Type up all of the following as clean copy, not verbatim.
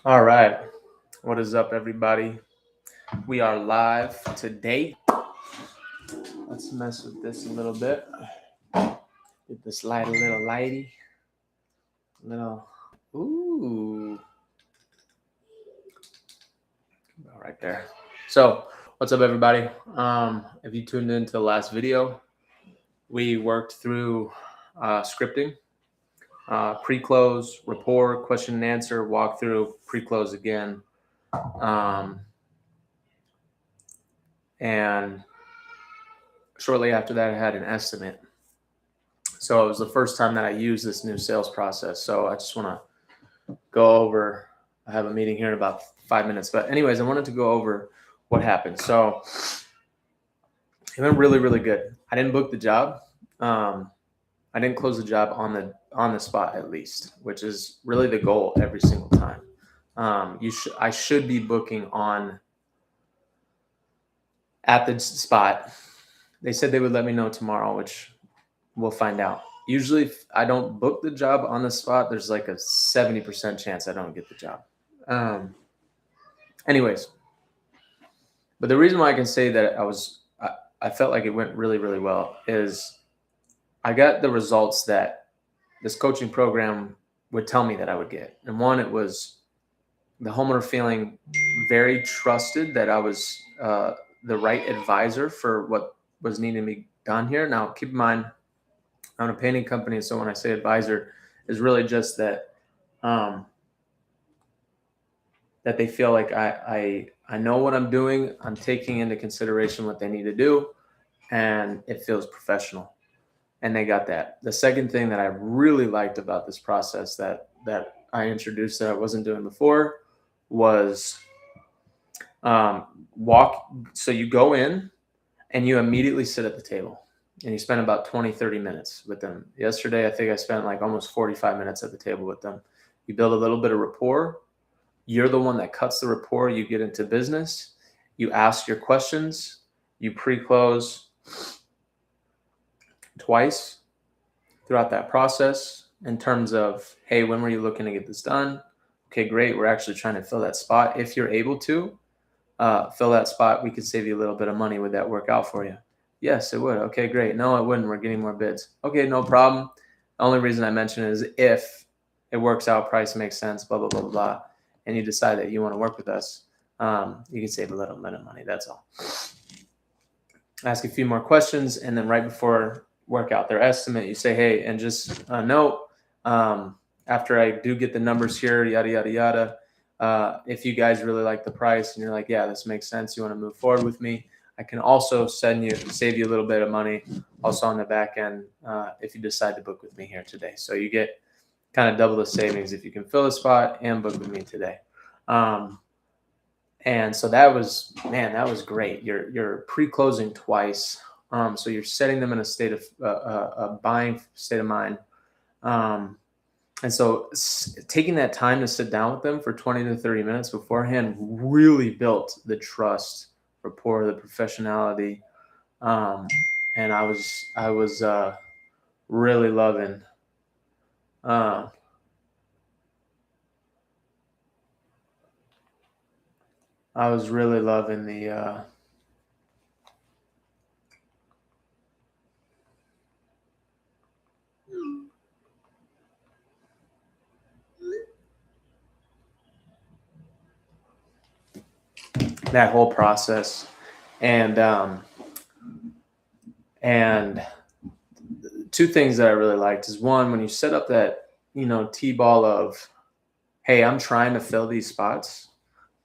All right. What is up, everybody? We are live today. Let's mess with this a little bit. Get this light a little lighty. Little. Ooh. Right there. So, what's up, everybody? If you tuned into the last video, we worked through scripting, pre-close, rapport, question and answer, walkthrough, pre-close again. And shortly after that, I had an estimate. So it was the first time that I used this new sales process. So I just want to go over. I have a meeting here in about 5 minutes. But anyways, I wanted to go over what happened. So it went really, really good. I didn't book the job. I didn't close the job on the spot at least, which is really the goal every single time. I should be booking on at the spot. They said they would let me know tomorrow, which we'll find out. Usually, if I don't book the job on the spot, there's like a 70% chance I don't get the job. Anyways, but the reason why I can say that I felt like it went really, really well is I got the results that this coaching program would tell me that I would get. And one, it was the homeowner feeling very trusted that I was the right advisor for what was needing to be done here. Now, keep in mind, I'm a painting company, so when I say advisor, is really just that that they feel like I know what I'm doing. I'm taking into consideration what they need to do, and it feels professional. And they got that. The second thing that I really liked about this process that I introduced that I wasn't doing before was walk. So you go in and you immediately sit at the table and you spend about 20, 30 minutes with them. Yesterday, I think I spent like almost 45 minutes at the table with them. You build a little bit of rapport. You're the one that cuts the rapport. You get into business. You ask your questions. You pre-close twice throughout that process in terms of, hey, when were you looking to get this done? Okay, great. We're actually trying to fill that spot. If you're able to fill that spot, we could save you a little bit of money. Would that work out for you? Yes, it would. Okay, great. No, it wouldn't. We're getting more bids. Okay, no problem. The only reason I mention it is if it works out, price makes sense, blah, blah, blah, blah, and you decide that you want to work with us, you can save a little bit of money. That's all. Ask a few more questions, and then right before work out their estimate, you say, hey, and just note, after I do get the numbers here, yada, yada, yada, if you guys really like the price and you're like, yeah, this makes sense, you want to move forward with me, I can also save you a little bit of money also on the back end if you decide to book with me here today. So you get kind of double the savings if you can fill a spot and book with me today. And so that was great. You're pre-closing twice. So you're setting them in a state of a buying state of mind. And so taking that time to sit down with them for 20 to 30 minutes beforehand really built the trust, rapport, the professionality. And I was really loving I was really loving the that whole process. And two things that I really liked is one, when you set up that, T-ball of, hey, I'm trying to fill these spots.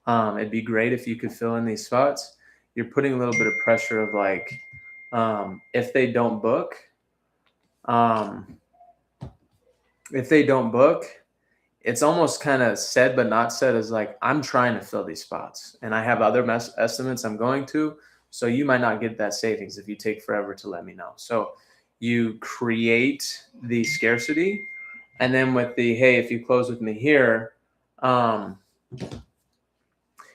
It'd be great if you could fill in these spots. You're putting a little bit of pressure of like, if they don't book, it's almost kind of said but not said as like, I'm trying to fill these spots and I have other estimates I'm going to. So you might not get that savings if you take forever to let me know. So you create the scarcity. And then with the, hey, if you close with me here,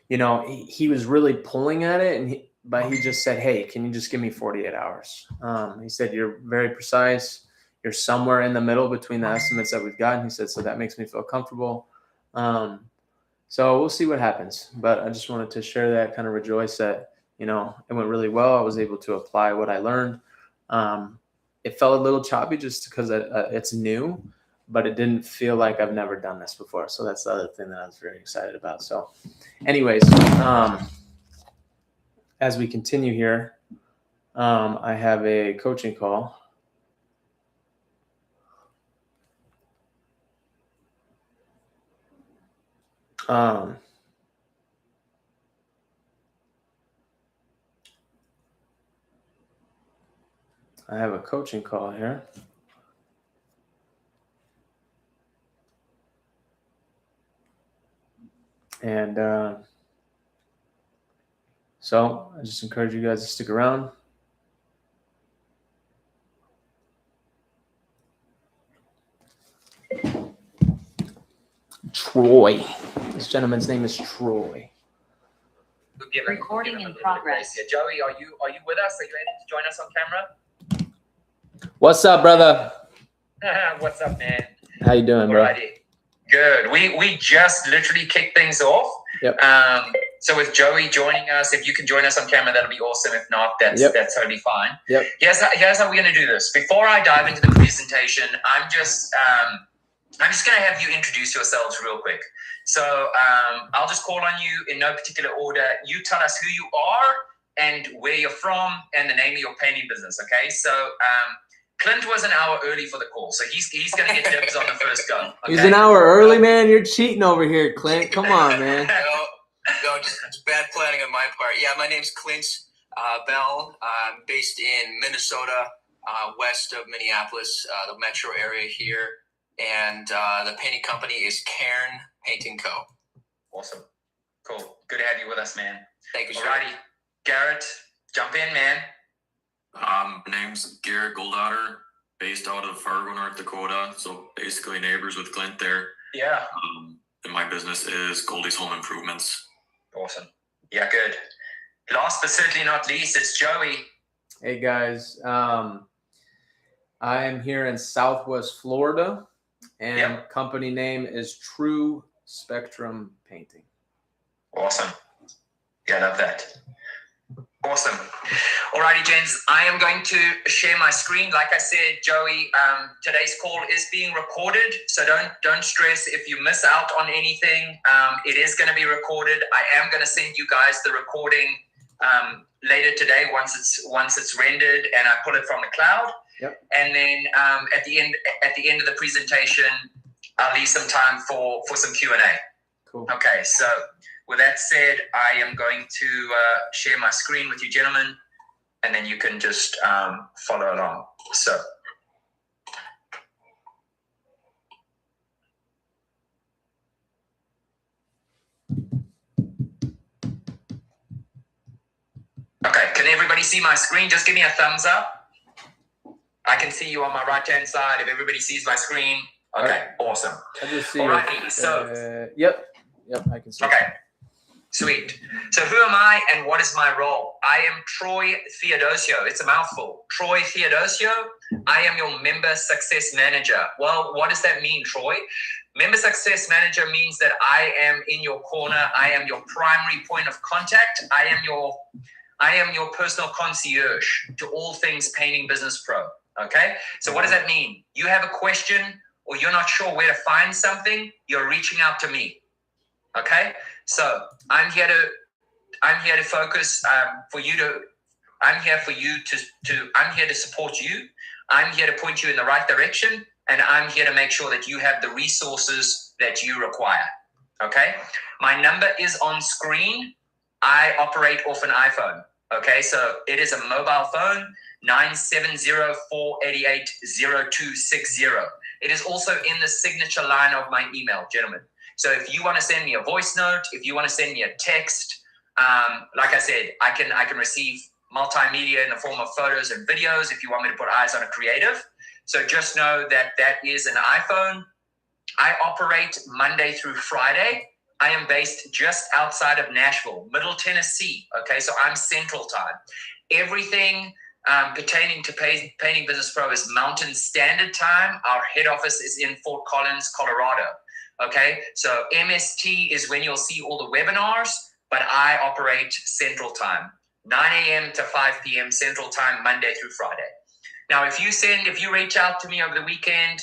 he was really pulling at it, but he just said, hey, can you just give me 48 hours? He said, you're very precise. You're somewhere in the middle between the estimates that we've gotten. He said, so that makes me feel comfortable. So we'll see what happens. But I just wanted to share that, kind of rejoice that, it went really well. I was able to apply what I learned. It felt a little choppy just because it's new, but it didn't feel like I've never done this before. So that's the other thing that I was very excited about. So anyways, as we continue here, I have a coaching call. I have a coaching call here. And so I just encourage you guys to stick around. Troy. This gentleman's name is Troy. Recording in progress. Joey, are you with us? Are you ready to join us on camera? What's up, brother? What's up, man? How you doing, bro? Alrighty. Good. We just literally kicked things off. Yep. So with Joey joining us, if you can join us on camera, that'll be awesome. If not, that's totally fine. Yep. Here's how we're gonna do this. Before I dive into the presentation, I'm just gonna have you introduce yourselves real quick. So I'll just call on you in no particular order. You tell us who you are and where you're from and the name of your painting business. Okay. So Clint was an hour early for the call, so he's gonna get dibs on the first go. Okay? He's an hour early, man. You're cheating over here, Clint. Come on, man. No, just bad planning on my part. Yeah, my name's Clint Bell. I'm based in Minnesota, west of Minneapolis, the metro area here. And the painting company is Cairn Painting Co. Awesome. Cool. Good to have you with us, man. Thank you, sir. Alrighty. Garrett, jump in, man. My name's Garrett Goldauer, based out of Fargo, North Dakota. So basically neighbors with Clint there. Yeah. And my business is Goldie's Home Improvements. Awesome. Yeah, good. Last but certainly not least, it's Joey. Hey, guys. I am here in Southwest Florida, and company name is True Spectrum Painting. Awesome. Yeah, I love that. Awesome. Alrighty, gents, I am going to share my screen. Like I said, Joey, today's call is being recorded, so don't stress if you miss out on anything. It is going to be recorded. I am going to send you guys the recording later today once it's rendered and I pull it from the cloud. Yep. And then at the end of the presentation, I'll leave some time for some Q&A. Cool. Okay, so with that said, I am going to share my screen with you gentlemen, and then you can just follow along. So, okay, can everybody see my screen? Just give me a thumbs up. I can see you on my right-hand side. If everybody sees my screen, okay, awesome. I just see. Alrighty, so yep, I can see. Okay. Sweet. So who am I and what is my role? I am Troy Theodosio. It's a mouthful. Troy Theodosio. I am your member success manager. Well, what does that mean, Troy? Member success manager means that I am in your corner. I am your primary point of contact. I am your personal concierge to all things Painting Business Pro. Okay? So what does that mean? You have a question or you're not sure where to find something, you're reaching out to me. Okay? So I'm here to focus I'm here to support you. I'm here to point you in the right direction, and I'm here to make sure that you have the resources that you require. Okay? My number is on screen. I operate off an iPhone. Okay? So it is a mobile phone, 970-488-0260. It is also in the signature line of my email, gentlemen. So if you want to send me a voice note, if you want to send me a text, like I said, I can receive multimedia in the form of photos and videos if you want me to put eyes on a creative. So just know that is an iPhone. I operate Monday through Friday. I am based just outside of Nashville, Middle Tennessee. Okay, so I'm Central Time. Everything pertaining to Painting Business Pro is Mountain Standard Time. Our head office is in Fort Collins, Colorado. Okay, so MST is when you'll see all the webinars, but I operate Central Time, 9 a.m. to 5 p.m. Central Time, Monday through Friday. Now, if you reach out to me over the weekend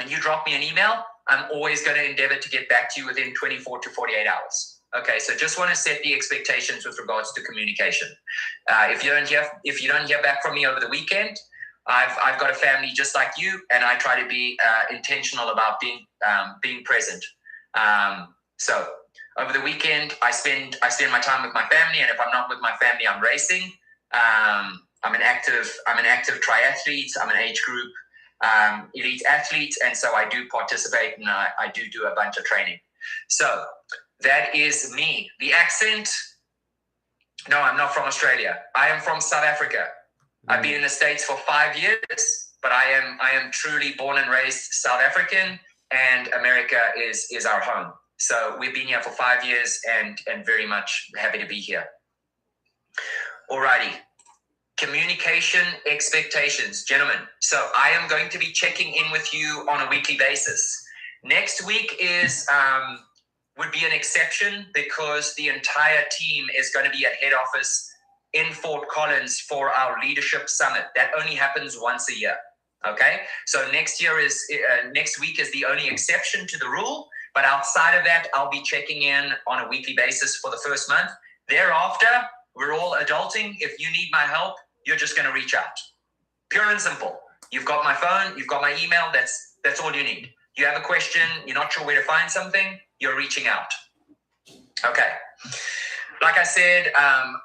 and you drop me an email, I'm always going to endeavor to get back to you within 24 to 48 hours. Okay, so just want to set the expectations with regards to communication. If you don't hear back from me over the weekend, I've got a family just like you, and I try to be intentional about being present. So over the weekend, I spend my time with my family, and if I'm not with my family, I'm racing. I'm an active triathlete. I'm an age group elite athlete, and so I do participate, and I do a bunch of training. So that is me. The accent. No, I'm not from Australia. I am from South Africa. I've been in the States for 5 years, but I am truly born and raised South African, and America is our home. So we've been here for 5 years and very much happy to be here. Alrighty. Communication expectations, gentlemen. So I am going to be checking in with you on a weekly basis. Next week would be an exception because the entire team is going to be at head office in Fort Collins for our leadership summit. That only happens once a year. Okay, so next week is the only exception to the rule. But outside of that, I'll be checking in on a weekly basis for the first month. Thereafter, we're all adulting. If you need my help, you're just going to reach out. Pure and simple. You've got my phone. You've got my email. That's all you need. You have a question. You're not sure where to find something. You're reaching out. Okay. Like I said,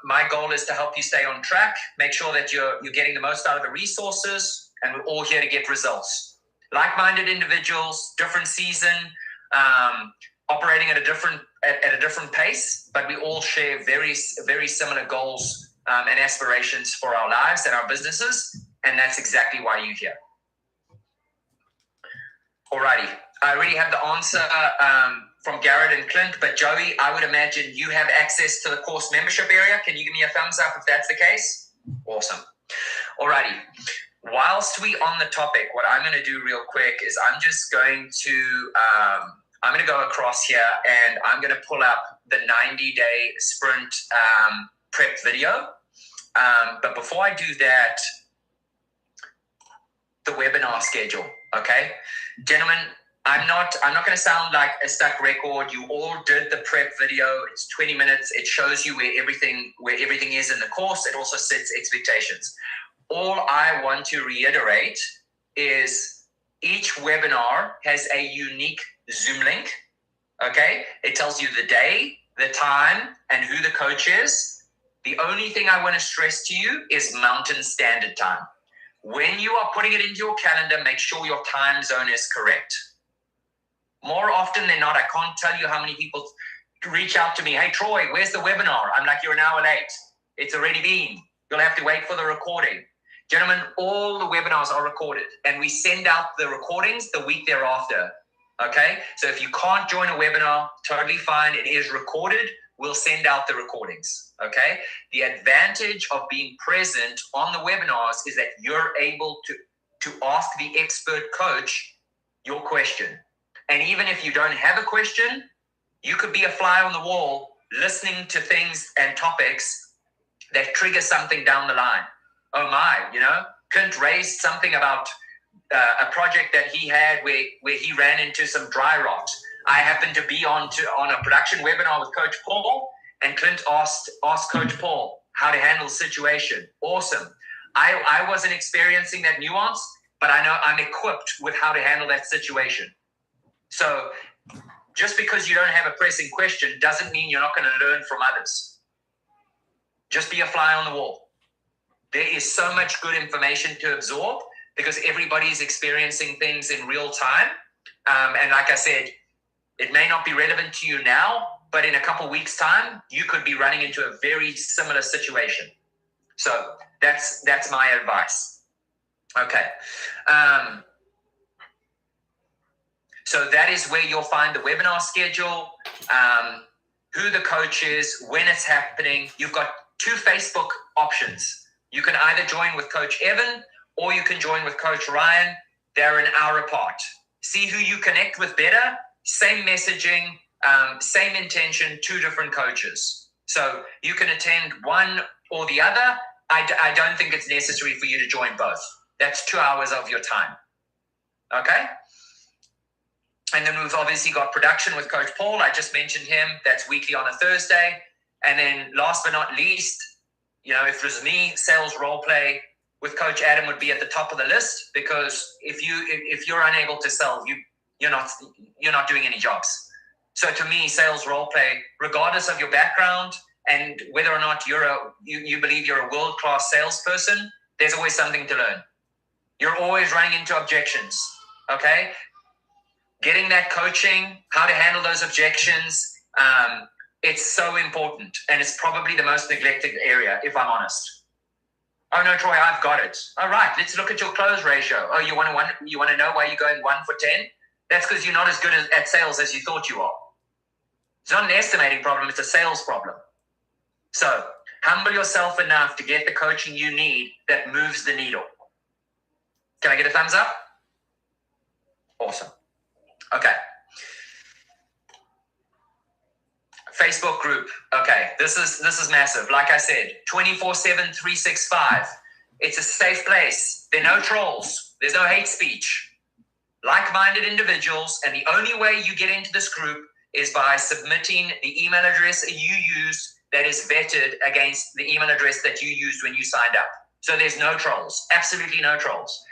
my goal is to help you stay on track, make sure that you're getting the most out of the resources, and we're all here to get results. Like-minded individuals, different season, operating at a different pace, but we all share very, very similar goals and aspirations for our lives and our businesses, and that's exactly why you're here. Alrighty, I already have the answer from Garrett and Clint, but Joey, I would imagine you have access to the course membership area. Can you give me a thumbs up if that's the case? Awesome. Alrighty. Whilst we on the topic, what I'm going to do real quick is I'm just going to go across here and I'm going to pull up the 90-day sprint prep video. But before I do that, the webinar schedule. Okay, gentlemen. I'm not going to sound like a stuck record. You all did the prep video. It's 20 minutes. It shows you where everything is in the course. It also sets expectations. All I want to reiterate is each webinar has a unique Zoom link. Okay? It tells you the day, the time, and who the coach is. The only thing I want to stress to you is Mountain Standard Time. When you are putting it into your calendar, make sure your time zone is correct. More often than not, I can't tell you how many people reach out to me. Hey, Troy, where's the webinar? I'm like, you're an hour late. It's already been. You'll have to wait for the recording. Gentlemen, all the webinars are recorded, and we send out the recordings the week thereafter. Okay? So if you can't join a webinar, totally fine. It is recorded. We'll send out the recordings. Okay? The advantage of being present on the webinars is that you're able to ask the expert coach your question. And even if you don't have a question, you could be a fly on the wall listening to things and topics that trigger something down the line. Oh my, Clint raised something about a project that he had where he ran into some dry rot. I happened to be on a production webinar with Coach Paul, and Clint asked Coach Paul how to handle the situation. Awesome. I wasn't experiencing that nuance, but I know I'm equipped with how to handle that situation. So just because you don't have a pressing question doesn't mean you're not going to learn from others. Just be a fly on the wall. There is so much good information to absorb because everybody's experiencing things in real time. And like I said, it may not be relevant to you now, but in a couple of weeks' time, you could be running into a very similar situation. So that's my advice. Okay. So that is where you'll find the webinar schedule, who the coach is, when it's happening. You've got 2 Facebook options. You can either join with Coach Evan or you can join with Coach Ryan. They're an hour apart. See who you connect with better same messaging, same intention, 2 different coaches. So you can attend one or the other. I don't think it's necessary for you to join both. That's 2 hours of your time. Okay? And then we've obviously got production with Coach Paul. I just mentioned him. That's weekly on a Thursday. And then last but not least, if it was me, sales role play with Coach Adam would be at the top of the list, because if you're unable to sell, you're not doing any jobs. So to me, sales role play, regardless of your background and whether or not you believe you're a world-class salesperson, there's always something to learn. You're always running into objections. Okay? Getting that coaching, how to handle those objections, it's so important, and it's probably the most neglected area, if I'm honest. Oh no, Troy, I've got it. All right, let's look at your close ratio. Oh, you want to know why you're going 1 for 10? That's because you're not as good at sales as you thought you are. It's not an estimating problem; it's a sales problem. So humble yourself enough to get the coaching you need that moves the needle. Can I get a thumbs up? Awesome. Okay. Facebook group. Okay, this is massive. Like I said, 24/7, 365. It's a safe place. There are no trolls. There's no hate speech. Like-minded individuals, and the only way you get into this group is by submitting the email address you use that is vetted against the email address that you used when you signed up. So there's no trolls. Absolutely no trolls.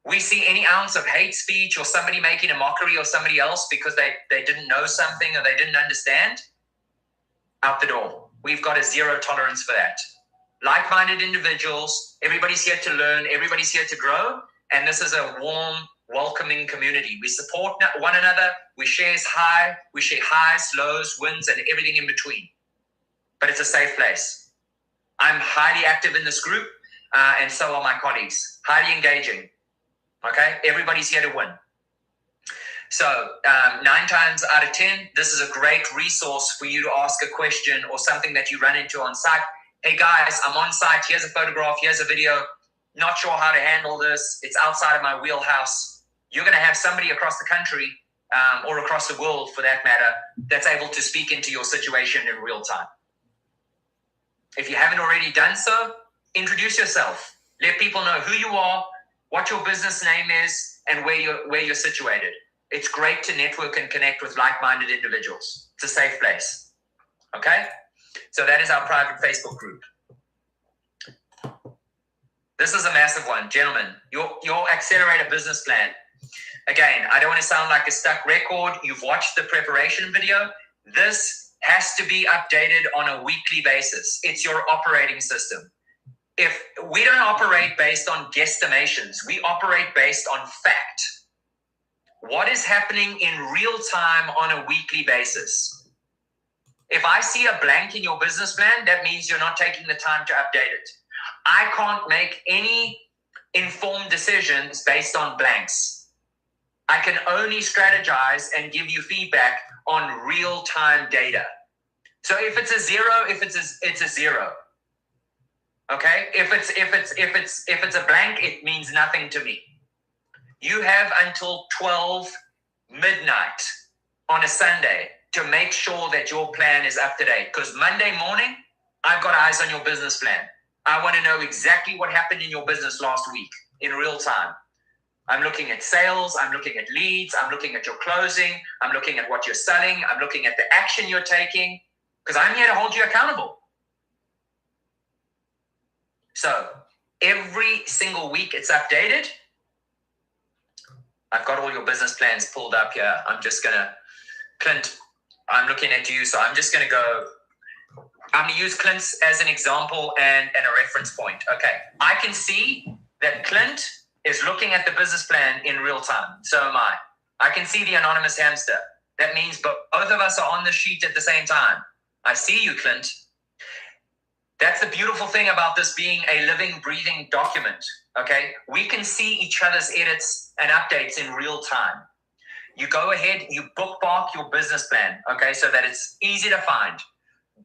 We see any ounce of hate speech or somebody making a mockery of somebody else because they didn't know something or they didn't understand, out the door. We've got a zero tolerance for that. Like-minded individuals, everybody's here to learn, everybody's here to grow, and this is a warm, welcoming community. We support one another, we share highs, lows, wins, and everything in between. But it's a safe place. I'm highly active in this group, and so are my colleagues. Highly engaging. Okay, everybody's here to win. So 9 times out of 10, this is a great resource for you to ask a question or something that you run into on site. Hey guys, I'm on site. Here's a photograph. Here's a video. Not sure how to handle this. It's outside of my wheelhouse. You're going to have somebody across the country or across the world, for that matter, that's able to speak into your situation in real time. If you haven't already done so, introduce yourself. Let people know who you are, what your business name is, and where you're situated. It's great to network and connect with like-minded individuals. It's a safe place. Okay? So that is our private Facebook group. This is a massive one. Gentlemen, your accelerator business plan. Again, I don't want to sound like a stuck record. You've watched the preparation video. This has to be updated on a weekly basis. It's your operating system. If we don't operate based on guesstimations, we operate based on fact. What is happening in real time on a weekly basis? If I see a blank in your business plan, that means you're not taking the time to update it. I can't make any informed decisions based on blanks. I can only strategize and give you feedback on real-time data. So if it's a zero, it's a zero. Okay? If it's a blank, it means nothing to me. You have until 12 midnight on a Sunday to make sure that your plan is up to date. Because Monday morning, I've got eyes on your business plan. I want to know exactly what happened in your business last week in real time. I'm looking at sales. I'm looking at leads. I'm looking at your closing. I'm looking at what you're selling. I'm looking at the action you're taking, because I'm here to hold you accountable. So every single week it's updated. I've got all your business plans pulled up here. I'm just going to, Clint, I'm looking at you. So I'm just going to go, I'm going to use Clint's as an example and a reference point. Okay. I can see that Clint is looking at the business plan in real time. So am I. I can see the anonymous hamster. That means both of us are on the sheet at the same time. I see you, Clint. That's the beautiful thing about this being a living, breathing document, okay? We can see each other's edits and updates in real time. You go ahead, you bookmark your business plan, okay, so that it's easy to find.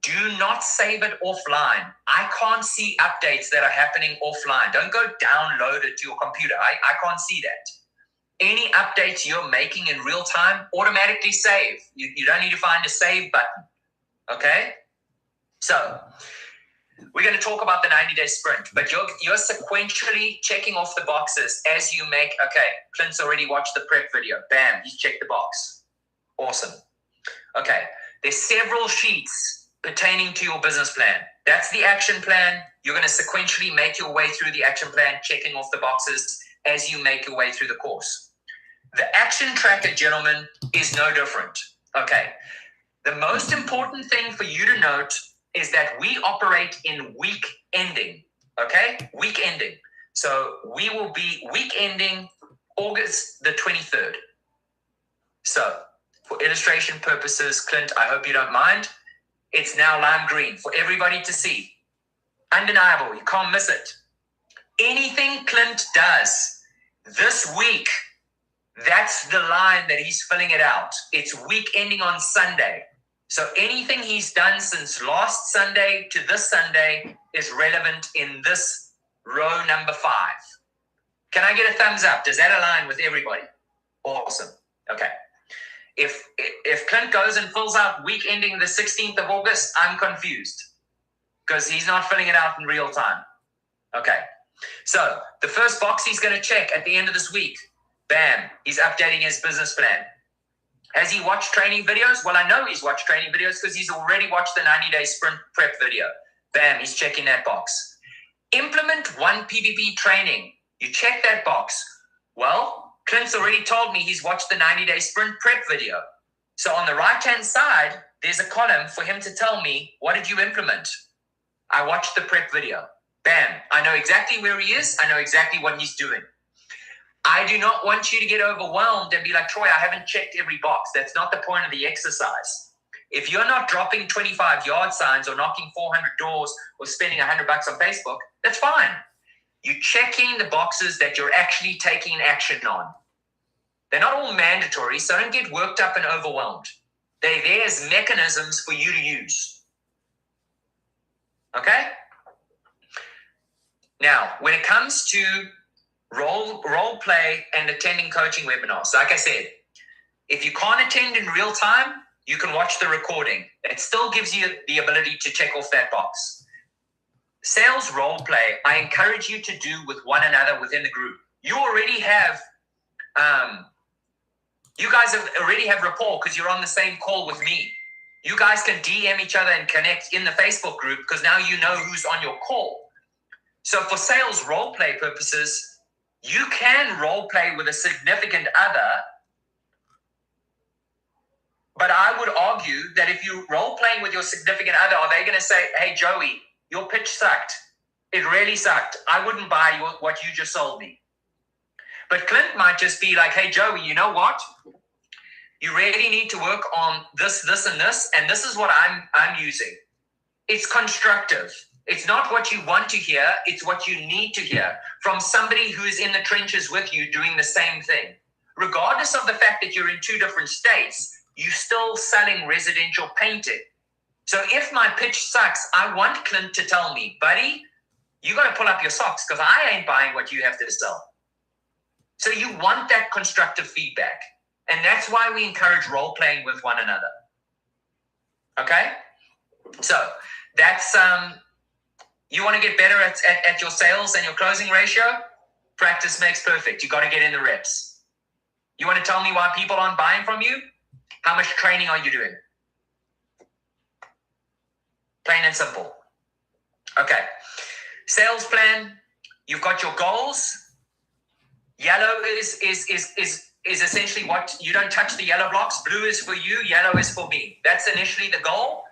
Do not save it offline. I can't see updates that are happening offline. Don't go download it to your computer. I can't see that. Any updates you're making in real time, automatically save. You don't need to find a save button. Okay? So we're going to talk about the 90-day sprint, but you're sequentially checking off the boxes as you make, okay, Clint's already watched the prep video. Bam, he's checked the box. Awesome. Okay, there's several sheets pertaining to your business plan. That's the action plan. You're going to sequentially make your way through the action plan, checking off the boxes as you make your way through the course. The action tracker, gentlemen, is no different. Okay, the most important thing for you to note is that we operate in week ending, okay? Week ending. So we will be week ending August the 23rd. So for illustration purposes, Clint, I hope you don't mind. It's now lime green for everybody to see. Undeniable, you can't miss it. Anything Clint does this week, that's the line that he's filling it out. It's week ending on Sunday. So anything he's done since last Sunday to this Sunday is relevant in this row number 5. Can I get a thumbs up? Does that align with everybody? Awesome. Okay. If Clint goes and fills out week ending the 16th of August, I'm confused because he's not filling it out in real time. Okay. So the first box he's going to check at the end of this week, bam, he's updating his business plan. Has he watched training videos? Well, I know he's watched training videos because he's already watched the 90-day sprint prep video. Bam, he's checking that box. Implement 1 PPP training. You check that box. Well, Clint's already told me he's watched the 90-day sprint prep video. So on the right-hand side, there's a column for him to tell me, what did you implement? I watched the prep video. Bam, I know exactly where he is. I know exactly what he's doing. I do not want you to get overwhelmed and be like, Troy, I haven't checked every box. That's not the point of the exercise. If you're not dropping 25 yard signs or knocking 400 doors or spending $100 on Facebook, that's fine. You're checking the boxes that you're actually taking action on. They're not all mandatory, so don't get worked up and overwhelmed. They're there as mechanisms for you to use. Okay? Now, when it comes to role play and attending coaching webinars. Like I said, if you can't attend in real time, you can watch the recording. It still gives you the ability to check off that box. Sales role play, I encourage you to do with one another within the group. You already have, you guys already have rapport because you're on the same call with me. You guys can DM each other and connect in the Facebook group because now you know who's on your call. So for sales role play purposes, you can role play with a significant other, but I would argue that if you role playing with your significant other, are they going to say, hey, Joey, your pitch sucked. It really sucked. I wouldn't buy what you just sold me. But Clint might just be like, hey, Joey, you know what? You really need to work on this, and this is what I'm using. It's constructive. It's not what you want to hear. It's what you need to hear from somebody who is in the trenches with you doing the same thing. Regardless of the fact that you're in 2 different states, you're still selling residential painting. So if my pitch sucks, I want Clint to tell me, buddy, you got to pull up your socks because I ain't buying what you have to sell. So you want that constructive feedback. And that's why we encourage role playing with one another. Okay? So that's... You want to get better at your sales and your closing ratio? Practice makes perfect. You got to get in the reps. You want to tell me why people aren't buying from you? How much training are you doing? Plain and simple. Okay. Sales plan. You've got your goals. Yellow is essentially what you don't touch the yellow blocks. Blue is for you. Yellow is for me. That's initially the goal.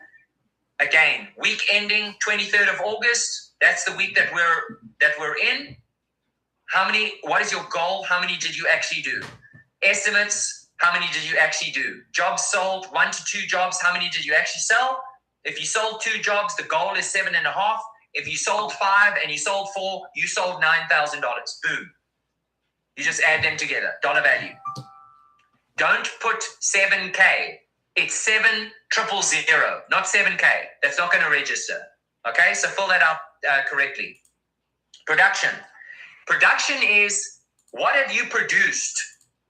Again, week ending 23rd of August. That's the week that we're in. What is your goal? How many did you actually do? Estimates, how many did you actually do? Jobs sold, 1 to 2 jobs, how many did you actually sell? If you sold 2 jobs, the goal is 7.5. If you sold 5 and you sold 4, you sold $9,000. Boom. You just add them together. Dollar value. Don't put 7K. It's 7,000, not 7K. That's not going to register. Okay, so fill that out correctly. Production. Production is what have you produced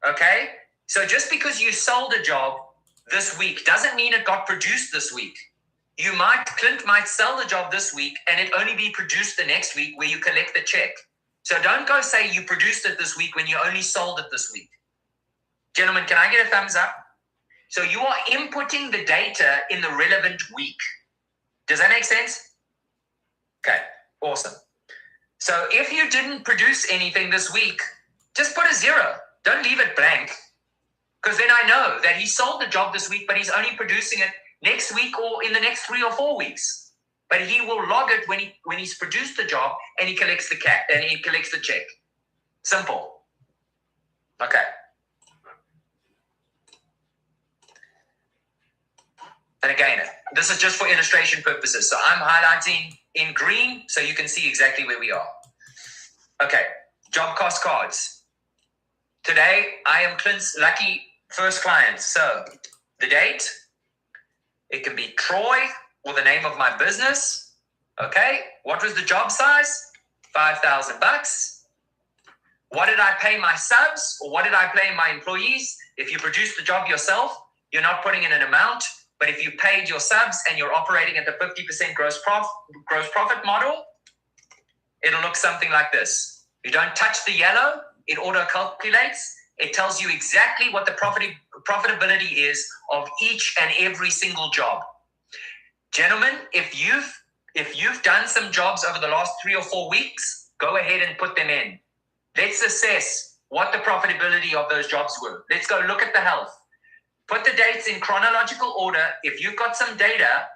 Okay? So just because you sold a job this week doesn't mean it got produced this week. Clint might sell the job this week and it only be produced the next week where you collect the check. So don't go say you produced it this week when you only sold it this week. Gentlemen, can I get a thumbs up? So you are inputting the data in the relevant week. Does that make sense? Okay, awesome. So if you didn't produce anything this week, just put a 0. Don't leave it blank. Because then I know that he sold the job this week, but he's only producing it next week or in the next 3 or 4 weeks. But he will log it when he's produced the job and he collects the check. Simple. Okay. And again, this is just for illustration purposes. So I'm highlighting in green so you can see exactly where we are. Okay, job cost cards. Today, I am Clint's lucky first client. So the date, it can be Troy or the name of my business. Okay, what was the job size? $5,000. What did I pay my subs or what did I pay my employees? If you produce the job yourself, you're not putting in an amount. But if you paid your subs and you're operating at the 50% gross profit model, it'll look something like this. You don't touch the yellow, it auto calculates. It tells you exactly what the profitability is of each and every single job. Gentlemen, if you've done some jobs over the last 3 or 4 weeks, go ahead and put them in. Let's assess what the profitability of those jobs were. Let's go look at the health. Put the dates in chronological order. If you've got some data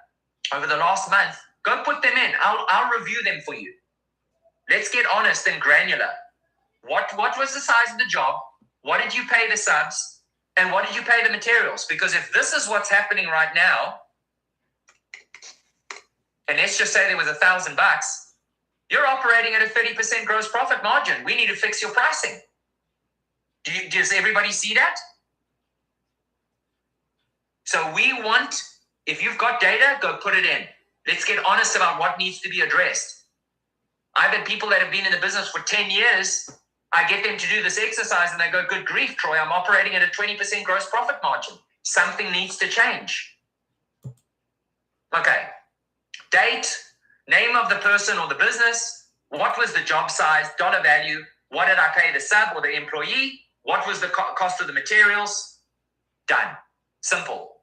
over the last month, go put them in. I'll review them for you. Let's get honest and granular. What was the size of the job? What did you pay the subs? And what did you pay the materials? Because if this is what's happening right now, and let's just say there was $1,000, you're operating at a 30% gross profit margin. We need to fix your pricing. Does everybody see that? So we want, if you've got data, go put it in. Let's get honest about what needs to be addressed. I've had people that have been in the business for 10 years. I get them to do this exercise and they go, good grief, Troy, I'm operating at a 20% gross profit margin. Something needs to change. Okay. Date, name of the person or the business. What was the job size, dollar value? What did I pay the sub or the employee? What was the cost of the materials? Done. Simple.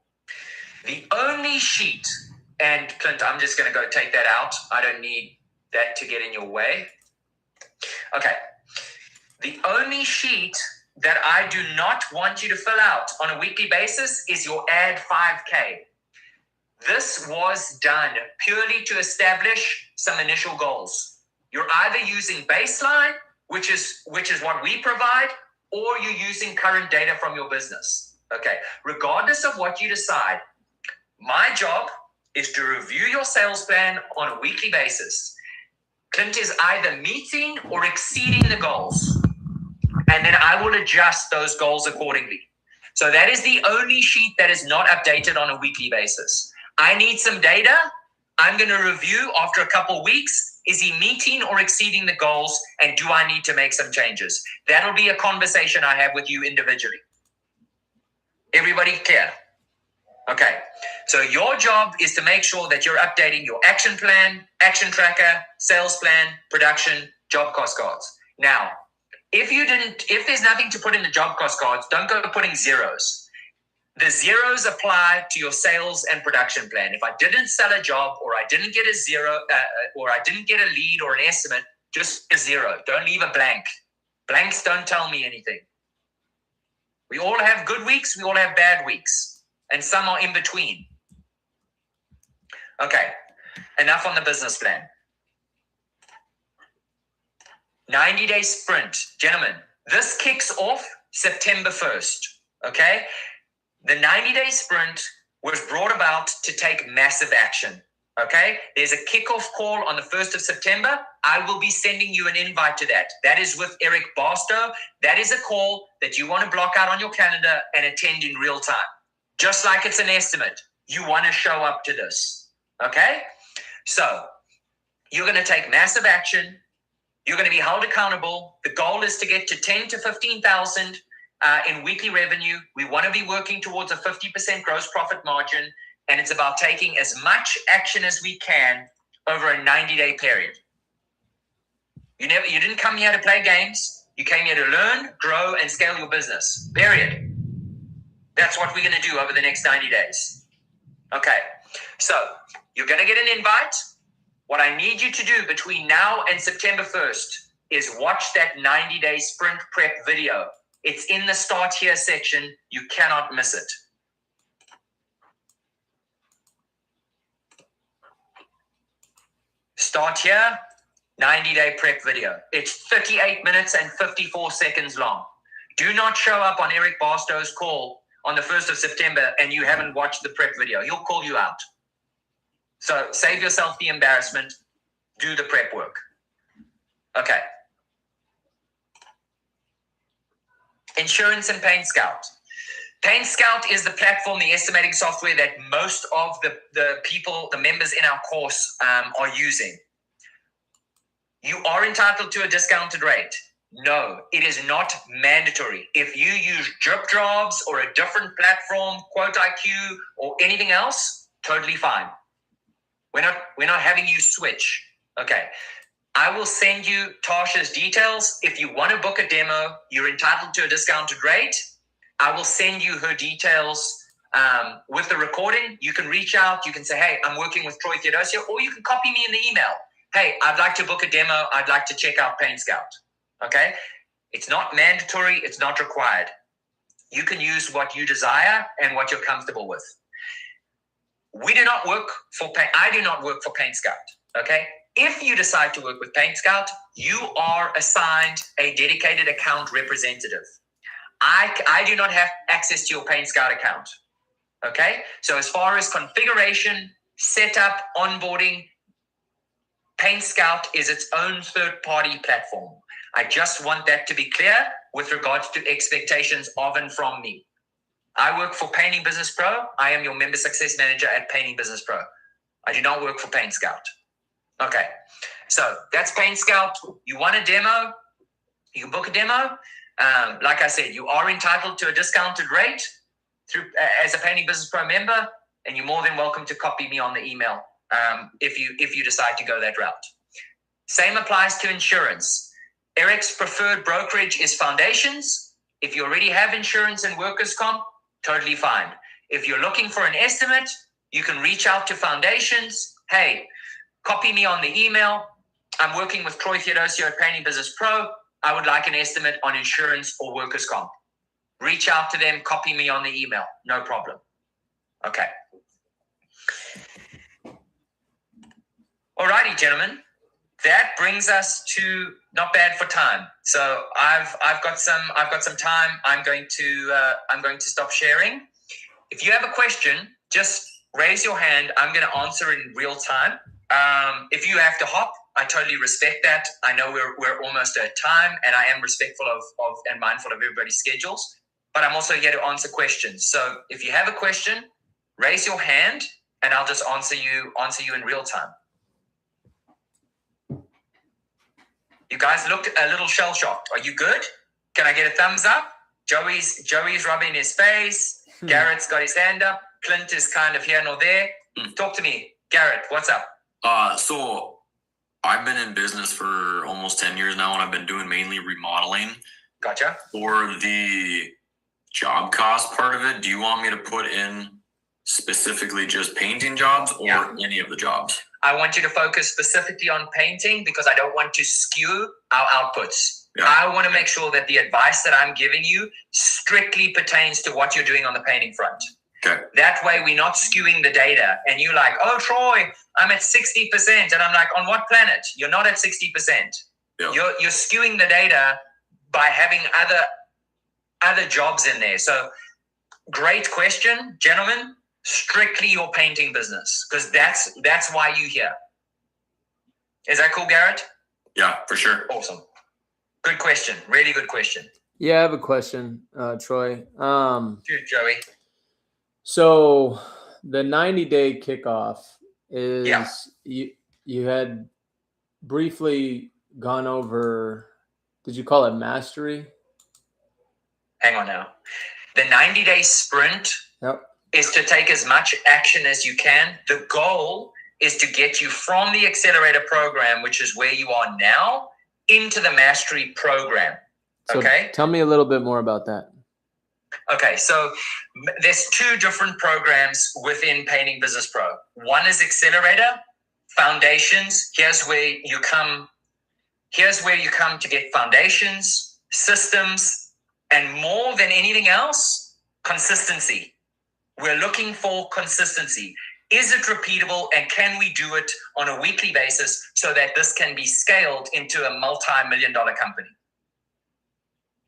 The only sheet, and Clint, I'm just going to go take that out. I don't need that to get in your way. Okay. The only sheet that I do not want you to fill out on a weekly basis is your add 5K. This was done purely to establish some initial goals. You're either using baseline, which is what we provide, or you're using current data from your business. Okay. Regardless of what you decide, my job is to review your sales plan on a weekly basis. Clint is either meeting or exceeding the goals. And then I will adjust those goals accordingly. So that is the only sheet that is not updated on a weekly basis. I need some data. I'm going to review after a couple weeks. Is he meeting or exceeding the goals? And do I need to make some changes? That'll be a conversation I have with you individually. Everybody clear? Okay. So your job is to make sure that you're updating your action plan, action tracker, sales plan, production, job cost cards. Now, if there's nothing to put in the job cost cards, don't go putting zeros. The zeros apply to your sales and production plan. If I didn't sell a job or I didn't get a zero or I didn't get a lead or an estimate, just a 0. Don't leave a blank. Blanks don't tell me anything. We all have good weeks. We all have bad weeks. And some are in between. Okay. Enough on the business plan. 90-day sprint. Gentlemen, this kicks off September 1st. Okay? The 90-day sprint was brought about to take massive action. Okay? There's a kickoff call on the 1st of September. I will be sending you an invite to that. That is with Eric Barstow. That is a call that you want to block out on your calendar and attend in real time. Just like it's an estimate. You want to show up to this. Okay? So, you're going to take massive action. You're going to be held accountable. The goal is to get to 10 to 15,000 in weekly revenue. We want to be working towards a 50% gross profit margin, and it's about taking as much action as we can over a 90-day period. You didn't come here to play games. You came here to learn, grow, and scale your business. Period. That's what we're going to do over the next 90 days. Okay. So you're going to get an invite. What I need you to do between now and September 1st is watch that 90-day sprint prep video. It's in the Start Here section. You cannot miss it. Start Here, 90-day prep video. It's 38 minutes and 54 seconds long. Do not show up on Eric Barstow's call on the 1st of September and you haven't watched the prep video. He'll call you out. So save yourself the embarrassment. Do the prep work. Okay. Insurance and Pain Scout. Pain Scout is the platform, the estimating software that most of the people, the members in our course are using. You are entitled to a discounted rate. No, it is not mandatory. If you use Drip Jobs or a different platform, Quote IQ or anything else, totally fine. We're not having you switch. Okay. I will send you Tasha's details. If you want to book a demo, you're entitled to a discounted rate. I will send you her details with the recording. You can reach out. You can say, hey, I'm working with Troy Theodosio, or you can copy me in the email. Hey, I'd like to book a demo. I'd like to check out Pain Scout. Okay? It's not mandatory. It's not required. You can use what you desire and what you're comfortable with. We do not work for Pain. I do not work for Pain Scout. Okay? If you decide to work with Pain Scout, you are assigned a dedicated account representative. I do not have access to your Pain Scout account. Okay? So as far as configuration, setup, onboarding, Pain Scout is its own third-party platform. I just want that to be clear with regards to expectations of and from me. I work for Painting Business Pro. I am your member success manager at Painting Business Pro. I do not work for Pain Scout. Okay, so that's Pain Scout. You want a demo? You can book a demo. Like I said, you are entitled to a discounted rate through as a Painting Business Pro member, and you're more than welcome to copy me on the email if you decide to go that route. Same applies to insurance. Eric's preferred brokerage is Foundations. If you already have insurance and workers' comp, totally fine. If you're looking for an estimate, you can reach out to Foundations. Hey, copy me on the email. I'm working with Troy Theodosio at Painting Business Pro. I would like an estimate on insurance or workers' comp. Reach out to them, copy me on the email. No problem. Okay. Alrighty, gentlemen. That brings us to not bad for time. So I've got some time. I'm going to stop sharing. If you have a question, just raise your hand. I'm going to answer in real time. If you have to hop, I totally respect that. I know we're almost at time, and I am respectful of and mindful of everybody's schedules. But I'm also here to answer questions. So if you have a question, raise your hand, and I'll just answer you in real time. You guys looked a little shell-shocked. Are you good? Can I get a thumbs up? Joey's rubbing his face. Garrett's got his hand up. Clint is kind of here nor there. Talk to me. Garrett, what's up? So I've been in business for almost 10 years now, and I've been doing mainly remodeling. Gotcha. For the job cost part of it, do you want me to put in specifically just painting jobs or any of the jobs? I want you to focus specifically on painting because I don't want to skew our outputs. Yeah. I want to make sure that the advice that I'm giving you strictly pertains to what you're doing on the painting front. Okay. That way we're not skewing the data and you're like, oh, Troy, I'm at 60%. And I'm like, on what planet? You're not at 60%. Yeah. You're skewing the data by having other jobs in there. So great question, gentlemen. Strictly your painting business, because that's why you're here. Is that cool, Garrett? Yeah, for sure. Awesome. Good question. Really good question. Yeah, I have a question, Troy. Dude, Joey. So the 90-day kickoff is you had briefly gone over, did you call it mastery? hang on now. The 90-day sprint Yep. is to take as much action as you can. The goal is to get you from the accelerator program, which is where you are now, into the mastery program. So Okay. tell me a little bit more about that. Okay, so there's two different programs within Painting Business Pro. One is Accelerator, Foundations. Here's where you come to get foundations, systems, and more than anything else, consistency. We're looking for consistency. Is it repeatable, and can we do it on a weekly basis so that this can be scaled into a multi-million-dollar company?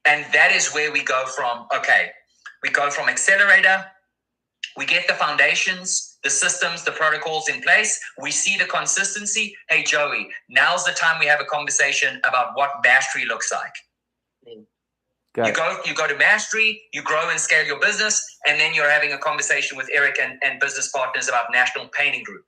And that is where we go from, okay, we go from Accelerator, we get the foundations, the systems, the protocols in place, we see the consistency. Hey, Joey, now's the time we have a conversation about what mastery looks like. You go to mastery, you grow and scale your business, and then you're having a conversation with Eric and business partners about National Painting Group.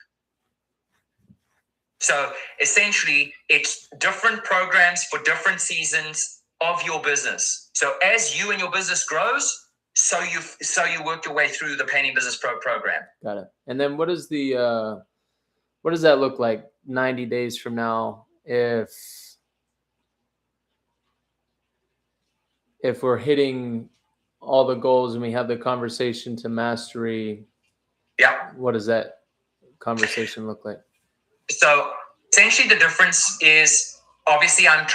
So essentially, it's different programs for different seasons of your business. So as you and your business grows, so you work your way through the Painting Business Pro program. Got it. And then what does that look like 90 days from now if we're hitting all the goals and we have the conversation to mastery? Yeah. What does that conversation look like? So essentially the difference is, obviously I'm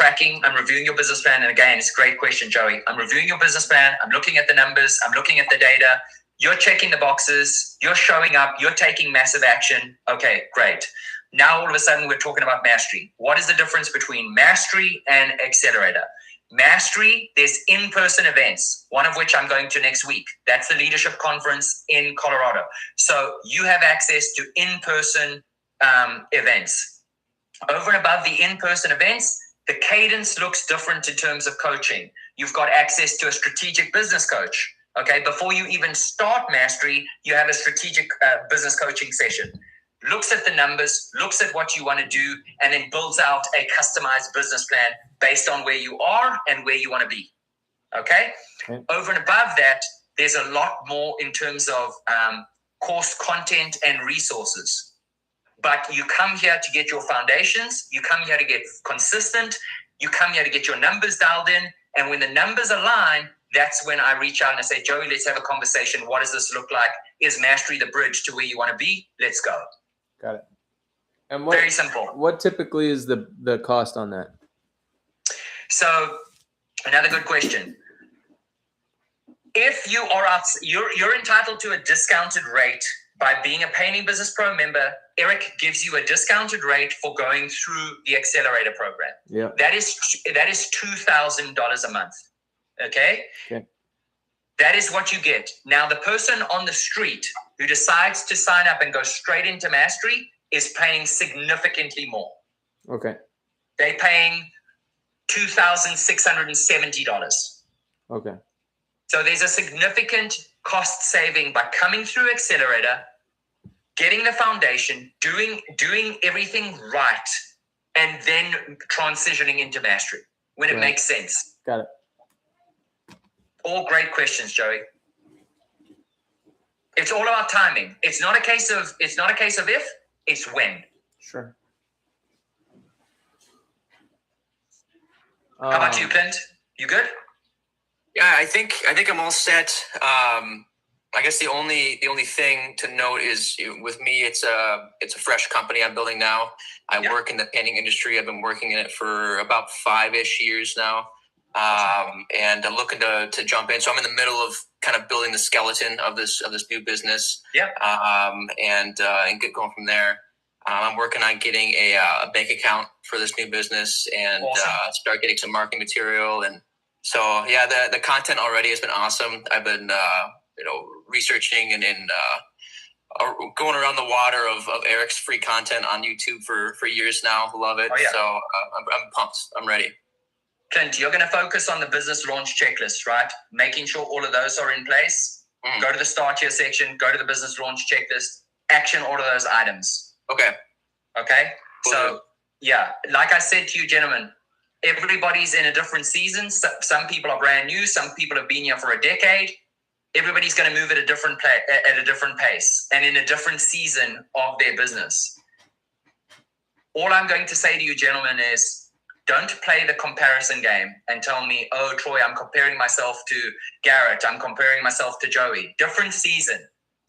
reviewing your business plan. And again, it's a great question, Joey. I'm reviewing your business plan. I'm looking at the numbers. I'm looking at the data. You're checking the boxes. You're showing up. You're taking massive action. Okay, great. Now, all of a sudden, we're talking about mastery. What is the difference between mastery and accelerator? Mastery, there's in-person events, one of which I'm going to next week. That's the leadership conference in Colorado. So you have access to in-person events. Over and above the in-person events, the cadence looks different in terms of coaching. You've got access to a strategic business coach. Okay, before you even start mastery, you have a strategic business coaching session. Looks at the numbers, looks at what you want to do, and then builds out a customized business plan based on where you are and where you want to be. Okay? Over and above that, there's a lot more in terms of course content and resources. But you come here to get your foundations, you come here to get consistent, you come here to get your numbers dialed in, and when the numbers align, that's when I reach out and I say, Joey, let's have a conversation. What does this look like? Is mastery the bridge to where you want to be? Let's go. Got it. And very simple. What typically is the cost on that? So another good question. If you are you're entitled to a discounted rate by being a Painting Business Pro member. Eric gives you a discounted rate for going through the accelerator program. Yeah. That is $2,000 a month. Okay. That is what you get. Now, the person on the street who decides to sign up and go straight into mastery is paying significantly more. Okay. They're paying $2,670. Okay. So there's a significant cost saving by coming through accelerator, getting the foundation, doing everything right, and then transitioning into mastery when it makes sense. Got it. All great questions, Joey. It's all about timing. It's not a case of if, it's when. Sure. How about you, Clint? You good? Yeah, I think I'm all set. I guess the only thing to note is with me, it's a fresh company I'm building now. I work in the painting industry. I've been working in it for about 5-ish years now. And I'm looking to jump in. So I'm in the middle of kind of building the skeleton of this new business. Yeah. And get going from there. I'm working on getting a bank account for this new business and start getting some marketing material. And so, yeah, the content already has been awesome. I've been, researching and going around the water of Eric's free content on YouTube for years now. Love it. Oh, yeah. So I'm pumped. I'm ready. Clint, you're going to focus on the business launch checklist, right? Making sure all of those are in place. Go to the start here section, go to the business launch checklist, action all of those items. Okay. So, yeah, like I said to you, gentlemen, Everybody's in a different season. Some people are brand new. Some people have been here for a decade. Everybody's going to move at a different pace and in a different season of their business. All I'm going to say to you, gentlemen, is don't play the comparison game and tell me, oh, Troy, I'm comparing myself to Garrett. I'm comparing myself to Joey. Different season.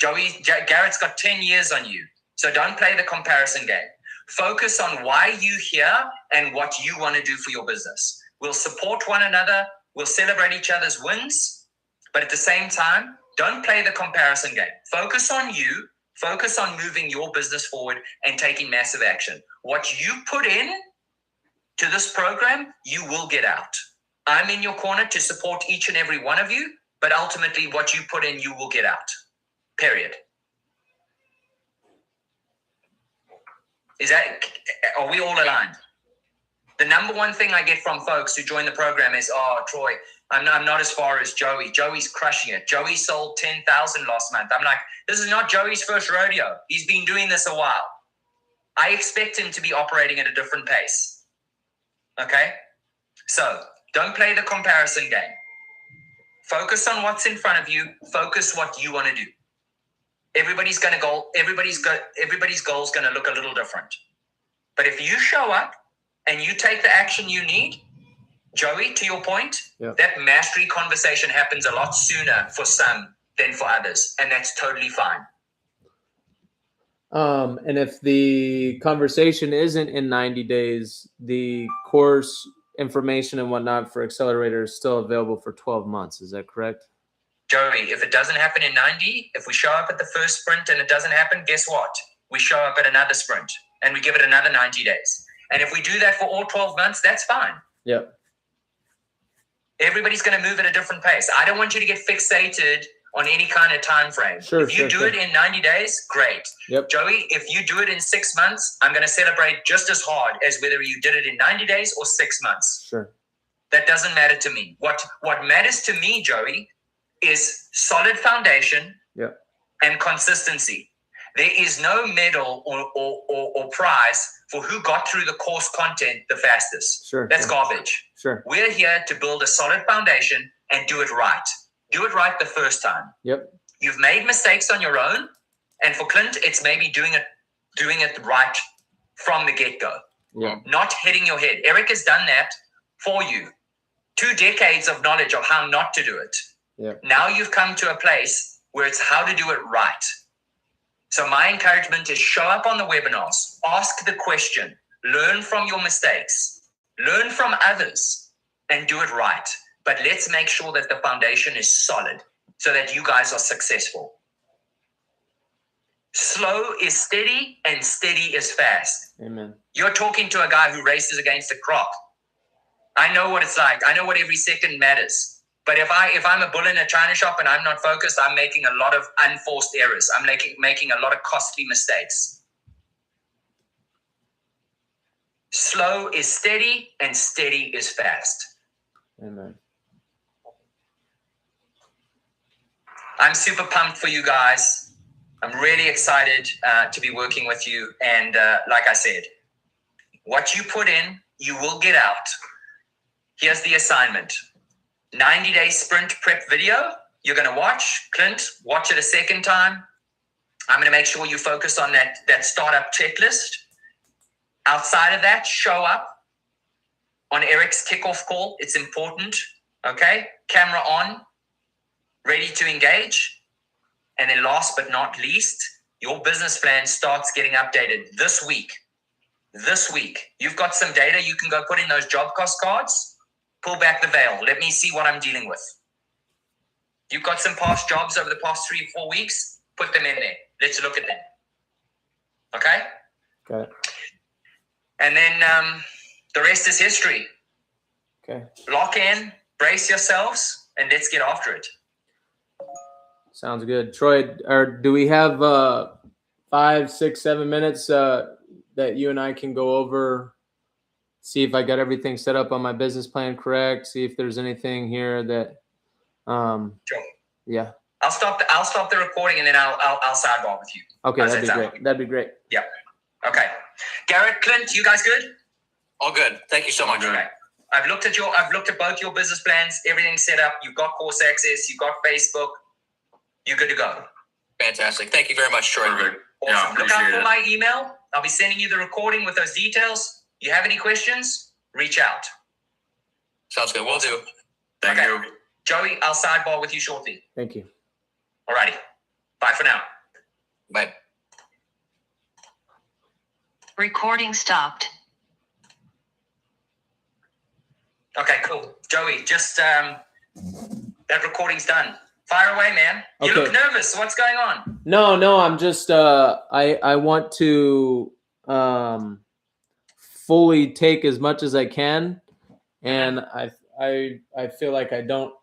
Garrett's got 10 years on you. So don't play the comparison game. Focus on why you're here and what you want to do for your business. We'll support one another. We'll celebrate each other's wins. But at the same time, don't play the comparison game. Focus on you. Focus on moving your business forward and taking massive action. What you put in to this program, you will get out. I'm in your corner to support each and every one of you, but ultimately what you put in, you will get out. Period. Are we all aligned? The number one thing I get from folks who join the program is, oh, Troy, I'm not as far as Joey. Joey's crushing it. Joey sold 10,000 last month. I'm like, this is not Joey's first rodeo. He's been doing this a while. I expect him to be operating at a different pace. Okay? So don't play the comparison game. Focus on what's in front of you. Focus what you want to do. Everybody's goal is going to look a little different. But if you show up and you take the action you need, Joey, to your point, that mastery conversation happens a lot sooner for some than for others. And that's totally fine. And if the conversation isn't in 90 days, the course information and whatnot for Accelerator is still available for 12 months. Is that correct? Joey, if it doesn't happen in 90, if we show up at the first sprint and it doesn't happen, guess what? We show up at another sprint and we give it another 90 days. And if we do that for all 12 months, that's fine. Yep. Everybody's going to move at a different pace. I don't want you to get fixated on any kind of time frame. If you do it in 90 days, great. Yep. Joey, if you do it in 6 months, I'm going to celebrate just as hard as whether you did it in 90 days or 6 months. Sure. That doesn't matter to me. What matters to me, Joey, is solid foundation and consistency. There is no medal or prize for who got through the course content the fastest. Sure. That's garbage. Sure. We're here to build a solid foundation and do it right. Do it right the first time. Yep. You've made mistakes on your own, and for Clint, it's maybe doing it right from the get-go. Yeah. Not hitting your head. Eric has done that for you. 2 decades of knowledge of how not to do it. Yeah. Now you've come to a place where it's how to do it right. So my encouragement is show up on the webinars, ask the question, learn from your mistakes, learn from others, and do it right. But let's make sure that the foundation is solid so that you guys are successful. Slow is steady and steady is fast. Amen. You're talking to a guy who races against the clock. I know what it's like. I know what every second matters. But if I'm a bull in a china shop and I'm not focused, I'm making a lot of unforced errors. I'm making a lot of costly mistakes. Slow is steady and steady is fast. Amen. I'm super pumped for you guys. I'm really excited to be working with you. And like I said, what you put in, you will get out. Here's the assignment. 90-day sprint prep video. You're going to watch. Clint, watch it a second time. I'm going to make sure you focus on that startup checklist. Outside of that, show up on Eric's kickoff call. It's important. Okay? Camera on. Ready to engage. And then last but not least, your business plan starts getting updated this week. This week. You've got some data you can go put in those job cost cards. Pull back the veil. Let me see what I'm dealing with. You've got some past jobs over the past 3-4 weeks. Put them in there. Let's look at them. Okay? Got it. And then the rest is history. Okay. Lock in, brace yourselves, and let's get after it. Sounds good. Troy, do we have 5, 6, 7 minutes that you and I can go over, see if I got everything set up on my business plan correct, see if there's anything here that Sure. Yeah. I'll stop the recording and then I'll sidebar with you. Okay, How's that'd that be sound? great. That'd be great. Yeah. Okay. Garrett, Clint, you guys good? All good. Thank you so much. Okay. I've looked at both your business plans. Everything's set up. You've got course access. You've got Facebook. You're good to go. Fantastic. Thank you very much, Troy. Perfect. Yeah, Awesome. Look out appreciate for it. my email. I'll be sending you the recording with those details. You have any questions? Reach out. Sounds good. We'll do. Thank Okay. you. Joey, I'll sidebar with you shortly. Thank you. Alrighty. Bye for now. Bye. Recording stopped. Okay, cool. Joey, just that recording's done. Fire away, man. You Okay. look nervous. What's going on? No, I'm just I want to fully take as much as I can, and I feel like I don't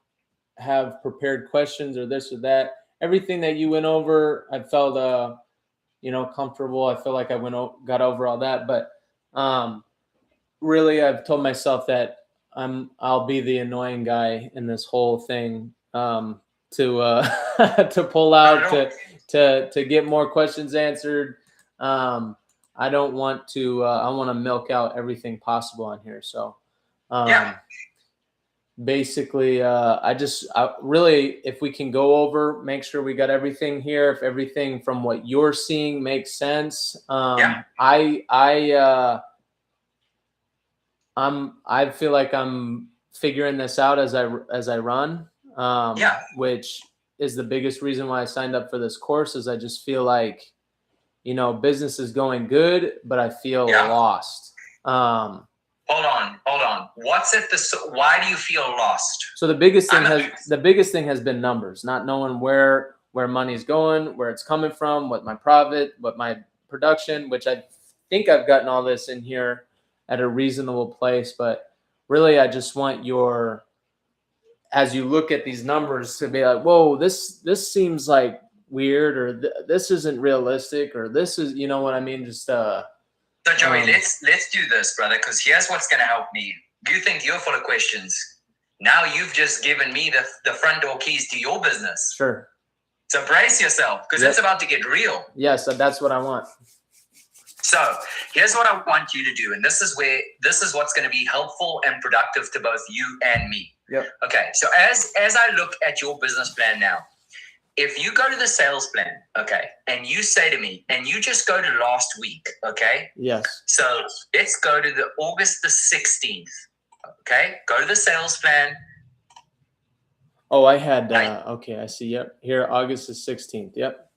have prepared questions or this or that. Everything that you went over, I felt comfortable. I feel like I got over all that, but really I've told myself that I'll be the annoying guy in this whole thing to to pull out to get more questions answered. I don't want to. I want to milk out everything possible on here. So, Yeah. basically, I really, if we can go over, make sure we got everything here. If everything from what you're seeing makes sense, Yeah. I feel like I'm figuring this out as I run. Yeah. Which is the biggest reason why I signed up for this course. Is I just feel like, business is going good, but I feel Yeah. lost. Hold on. Why do you feel lost? So the biggest thing I'm has been numbers, not knowing where money's going, where it's coming from, what my profit, what my production, which I think I've gotten all this in here at a reasonable place. But really, I just want as you look at these numbers, to be like, whoa, this seems like weird, or this isn't realistic, or this is, you know what I mean? Just So Joey, let's do this, brother, because here's what's going to help me. You think you're full of questions. Now you've just given me the front door keys to your business. sure. So brace yourself, because Yep. it's about to get real. Yes, that's what I want. So here's what I want you to do, and this is what's going to be helpful and productive to both you and me. Yep. Okay. So as I look at your business plan now, if you go to the sales plan, okay, and you say to me, and you just go to last week, okay. Yes. So let's go to the August the 16th. Okay, go to the sales plan. Oh, I had. Right. Okay, I see. Yep. Here, August the 16th. Yep.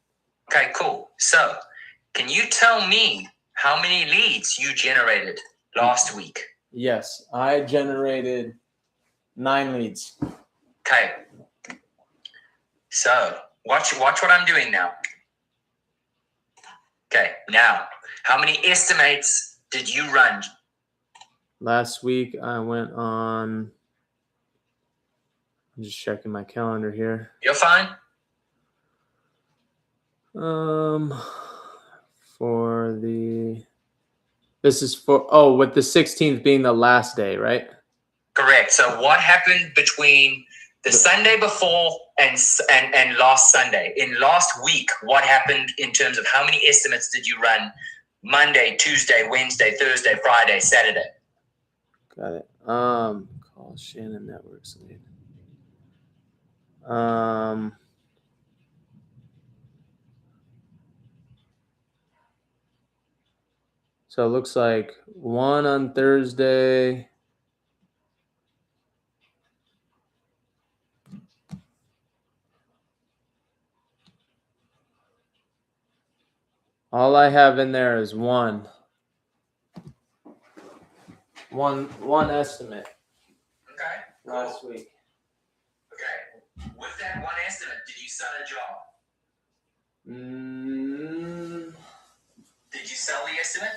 Okay, cool. So can you tell me how many leads you generated last week? Yes, I generated 9 leads. Okay. So watch what I'm doing now. Okay, now how many estimates did you run? Last week I went on. I'm just checking my calendar here. You're fine. With the 16th being the last day, right? Correct. So what happened between the Sunday before and last Sunday? In last week, what happened in terms of how many estimates did you run Monday, Tuesday, Wednesday, Thursday, Friday, Saturday? Got it. Call Shannon Networks lead. So it looks like 1 on Thursday. All I have in there is one estimate Okay. last week. Okay. With that one estimate, did you sell a job? Did you sell the estimate?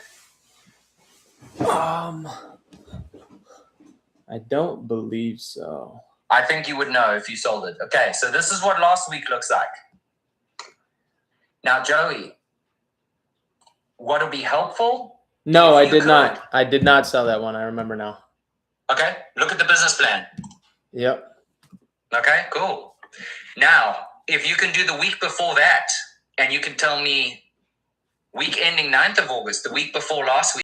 I don't believe so. I think you would know if you sold it. Okay, so this is what last week looks like. Now, Joey, what will be helpful? No, I You did could. not. I did not sell that one. I remember now. Okay, look at the business plan. Yep. Okay, cool. Now, if you can do the week before that, and you can tell me week ending 9th of August, the week before last week,